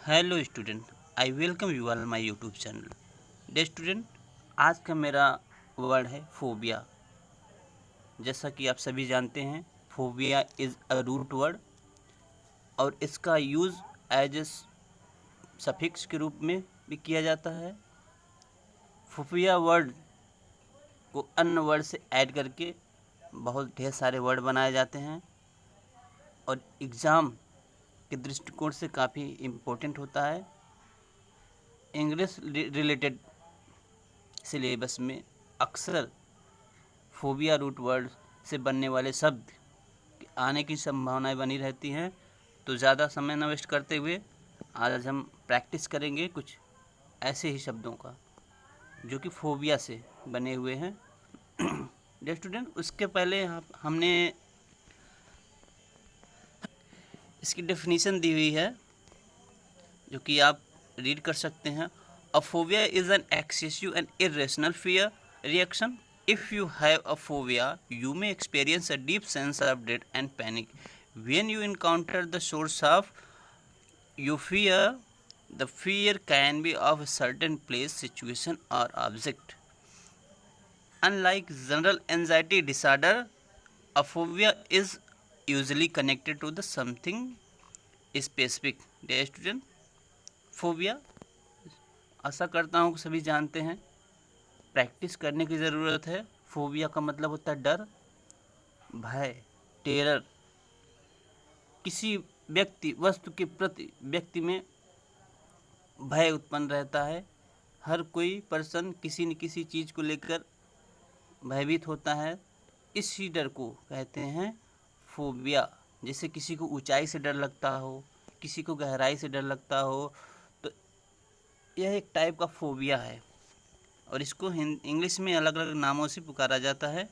Hello student, I welcome you all my YouTube channel. Day student, आज का मेरा word है फोबिया। जैसा कि आप सभी जानते हैं, phobia is a root word और इसका यूज़ एज ए सफिक्स के रूप में भी किया जाता है। फोबिया वर्ड को अन्य वर्ड से ऐड करके बहुत ढेर सारे वर्ड बनाए जाते हैं और एग्ज़ाम के दृष्टिकोण से काफ़ी इम्पोर्टेंट होता है। इंग्लिश रिलेटेड सिलेबस में अक्सर फोबिया रूट वर्ड से बनने वाले शब्द आने की संभावनाएं बनी रहती हैं। तो ज़्यादा समय न वेस्ट करते हुए आज हम प्रैक्टिस करेंगे कुछ ऐसे ही शब्दों का जो कि फोबिया से बने हुए हैं। डियर स्टूडेंट, उसके पहले हमने इसकी डेफिनेशन दी हुई है जो कि आप रीड कर सकते हैं। अ phobia is an excessive and irrational fear reaction. If you have a phobia, you may experience a deep sense of dread and panic. When you encounter the source of your fear, the fear can be of a certain place, situation, or object. Unlike general anxiety disorder, a phobia is usually connected to the something specific. Dear student, phobia आशा करता हूँ कि सभी जानते हैं, practice करने की ज़रूरत है। फोबिया का मतलब होता है डर, भय, टेरर। किसी व्यक्ति वस्तु के प्रति व्यक्ति में भय उत्पन्न रहता है। हर कोई पर्सन किसी न किसी चीज़ को लेकर भयभीत होता है। इसी डर को कहते हैं फोबिया। जैसे किसी को ऊंचाई से डर लगता हो, किसी को गहराई से डर लगता हो, तो यह एक टाइप का फोबिया है और इसको इंग्लिश में अलग अलग नामों से पुकारा जाता है।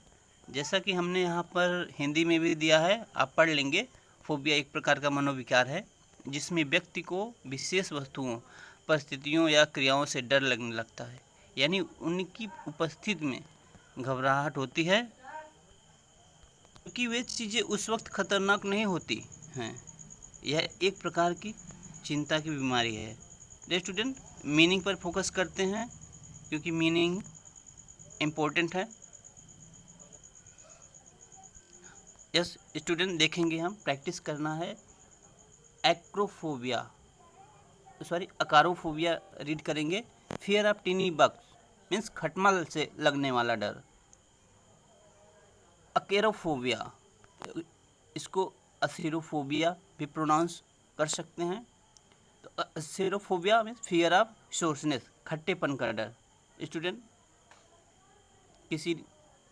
जैसा कि हमने यहाँ पर हिंदी में भी दिया है, आप पढ़ लेंगे। फोबिया एक प्रकार का मनोविकार है जिसमें व्यक्ति को विशेष वस्तुओं, परिस्थितियों या क्रियाओं से डर लगने लगता है, यानी उनकी उपस्थिति में घबराहट होती है क्योंकि वे चीज़ें उस वक्त खतरनाक नहीं होती हैं। यह एक प्रकार की चिंता की बीमारी है। स्टूडेंट, मीनिंग पर फोकस करते हैं क्योंकि मीनिंग इम्पोर्टेंट है। यस स्टूडेंट, देखेंगे हम प्रैक्टिस करना है। एक्रोफोबिया अकारोफोबिया रीड करेंगे। Fear of tiny bugs means खटमल से लगने वाला डर। अकेरोफोबिया, इसको असीरोफोबिया भी प्रोनाउंस कर सकते हैं। तो असीरोफोबिया मीन्स फियर ऑफ सोर्सनेस, खट्टेपन का डर। स्टूडेंट,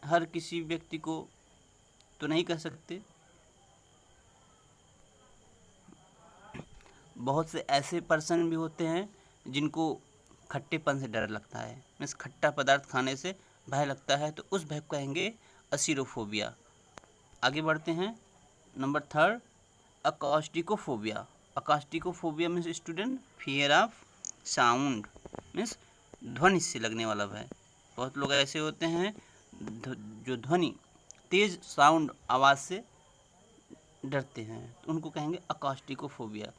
हर किसी व्यक्ति को तो नहीं कह सकते, बहुत से ऐसे पर्सन भी होते हैं जिनको खट्टेपन से डर लगता है, मीन्स खट्टा पदार्थ खाने से भय लगता है, तो उस भय को कहेंगे असीरोफोबिया। आगे बढ़ते हैं। Number 3, acousticophobia. Acousticophobia means student fear of sound, means ध्वनि से लगने वाला भय। बहुत लोग ऐसे होते हैं जो ध्वनि, तेज साउंड, आवाज़ से डरते हैं, तो उनको कहेंगे अकास्टिकोफोबिया।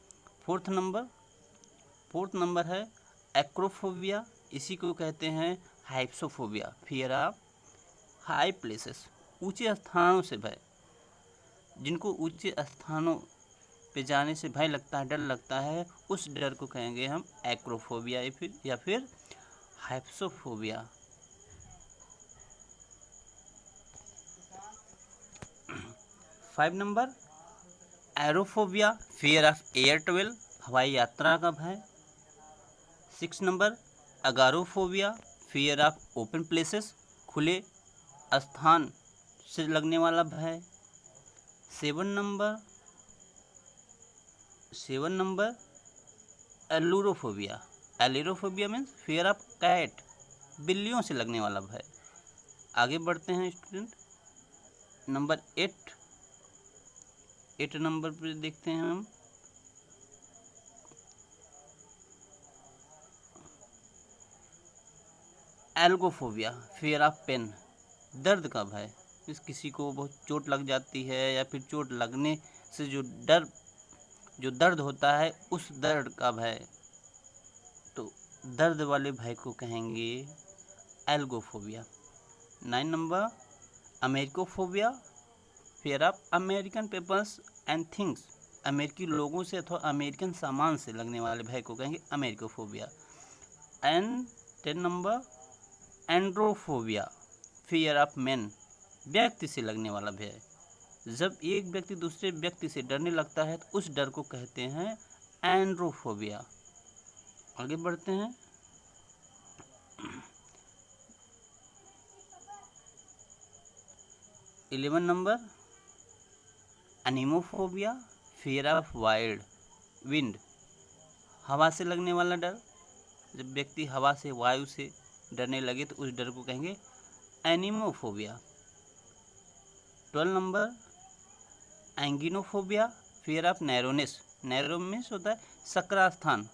फोर्थ नंबर है एक्रोफोबिया। इसी को कहते हैं हाइप्सोफोबिया, फियर ऑफ हाई प्लेसेस, ऊंचे स्थानों से भय। जिनको ऊंचे स्थानों पे जाने से भय लगता है, डर लगता है, उस डर को कहेंगे हम एक्रोफोबिया या फिर hypsophobia. 5 number aerophobia, fear of air travel, हवाई यात्रा का भय। 6 number agoraphobia, fear of open places, खुले स्थान से लगने वाला भय। 7 number ailurophobia. Ailurophobia means fear of cat, बिल्लियों से लगने वाला भय। आगे बढ़ते हैं स्टूडेंट। नंबर 8 नंबर पर देखते हैं हम एल्गोफोबिया, फियर ऑफ पेन, दर्द का भय। किसी को बहुत चोट लग जाती है या फिर चोट लगने से जो डर जो दर्द होता है उस दर्द का भय, तो दर्द वाले भय को कहेंगे algophobia. 9 number Americophobia, fear of American peoples and things, अमेरिकी लोगों से अथवा अमेरिकन सामान से लगने वाले भय को कहेंगे Americophobia. And 10 number androphobia, fear of man, व्यक्ति से लगने वाला भय, जब एक व्यक्ति दूसरे व्यक्ति से डरने लगता है तो उस डर को कहते हैं एंड्रोफोबिया। आगे बढ़ते हैं। 11 number anemophobia, fear of wild wind, हवा से लगने वाला डर, जब व्यक्ति हवा से वायु से डरने लगे तो उस डर को कहेंगे anemophobia. 12 number anginophobia, fear of narrowness, narrowness होता है सकरा स्थान,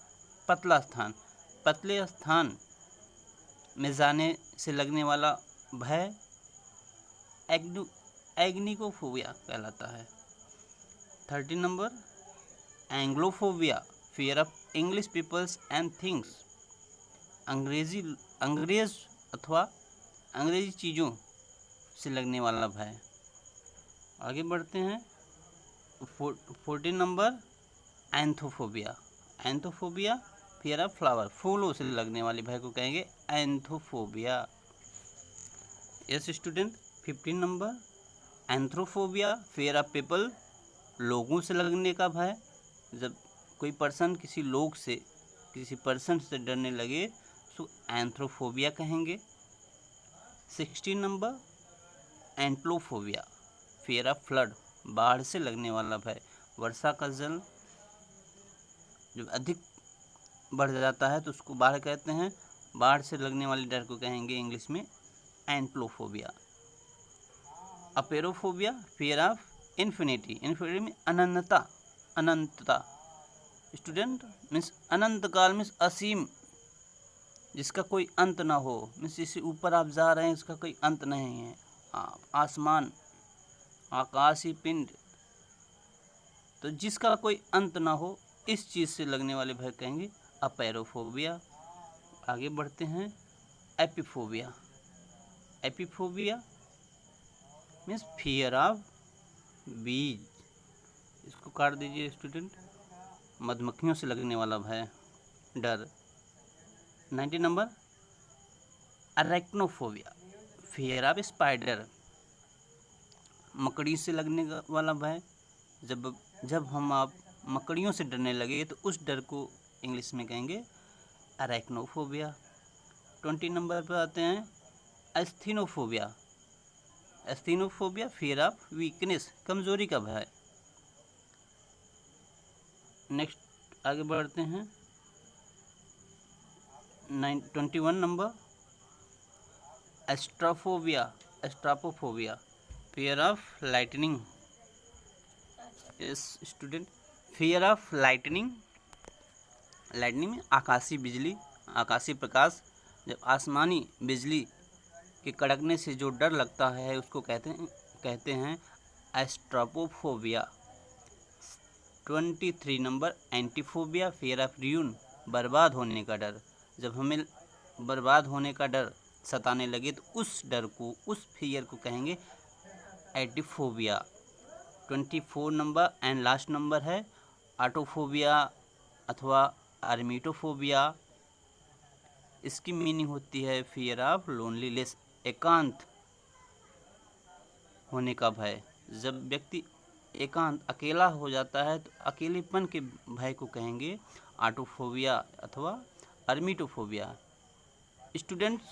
पतला स्थान, पतले स्थान में जाने से लगने वाला भय एग्निकोफोबिया कहलाता है। 13 number Anglophobia, fear of English peoples and things, अंग्रेज अथवा अंग्रेजी चीज़ों से लगने वाला भय। आगे बढ़ते हैं। 14 नंबर anthophobia, anthophobia fear of flower, फूलों से लगने वाले भय को कहेंगे anthophobia. Yes student. 15 number anthrophobia, fear of people, लोगों से लगने का भय, जब कोई पर्सन किसी लोग से किसी पर्सन से डरने लगे तो एंथ्रोफोबिया कहेंगे। 16 नंबर एंट्लोफोबिया, फियर ऑफ फ्लड, बाढ़ से लगने वाला भय, वर्षा का जल जब अधिक बढ़ जाता है तो उसको बाढ़ कहते हैं, बाढ़ से लगने वाले डर को कहेंगे इंग्लिश में एंट्लोफोबिया। अपेरोफोबिया, फियर ऑफ इन्फिनिटी, इन्फिनिटी में अनंतता, अनंतता स्टूडेंट मीन्स अनंत काल मीन्स असीम, जिसका कोई अंत ना हो, मीन्स जिससे ऊपर आप जा रहे हैं इसका कोई अंत नहीं है, आसमान आकाशी पिंड, तो जिसका कोई अंत ना हो इस चीज़ से लगने वाले भय कहेंगे अपेरोफोबिया। आगे बढ़ते हैं। एपिफोबिया, एपिफोबिया मीन्स फियर ऑफ बीज, इसको काट दीजिए स्टूडेंट, मधुमक्खियों से लगने वाला भय डर। 90 नंबर अरेक्नोफोबिया, फियर ऑफ स्पाइडर, मकड़ी से लगने वाला भय, जब हम आप मकड़ियों से डरने लगे तो उस डर को इंग्लिश में कहेंगे अरेक्नोफोबिया। 20 नंबर पर आते हैं asthenophobia, asthenophobia fear of weakness, कमजोरी का भय। नेक्स्ट आगे बढ़ते हैं। 21 number astrophobia, astrapophobia, fear of lightning. Yes student, fear of lightning, lightning में आकाशीय बिजली, आकाशीय प्रकाश, जब आसमानी बिजली के कड़कने से जो डर लगता है उसको कहते हैं एस्ट्रोपोफोबिया। 23 नंबर एंटीफोबिया, फियर ऑफ रूइन, बर्बाद होने का डर, जब हमें बर्बाद होने का डर सताने लगे तो उस डर को, उस फियर को कहेंगे एंटीफोबिया। 24 नंबर एंड लास्ट नंबर है ऑटोफोबिया अथवा अर्मिटोफोबिया, इसकी मीनिंग होती है फियर ऑफ लोनलीनेस, एकांत होने का भय, जब व्यक्ति एकांत अकेला हो जाता है तो अकेलेपन के भय को कहेंगे ऑटोफोबिया अथवा अर्मिटोफोबिया। स्टूडेंट्स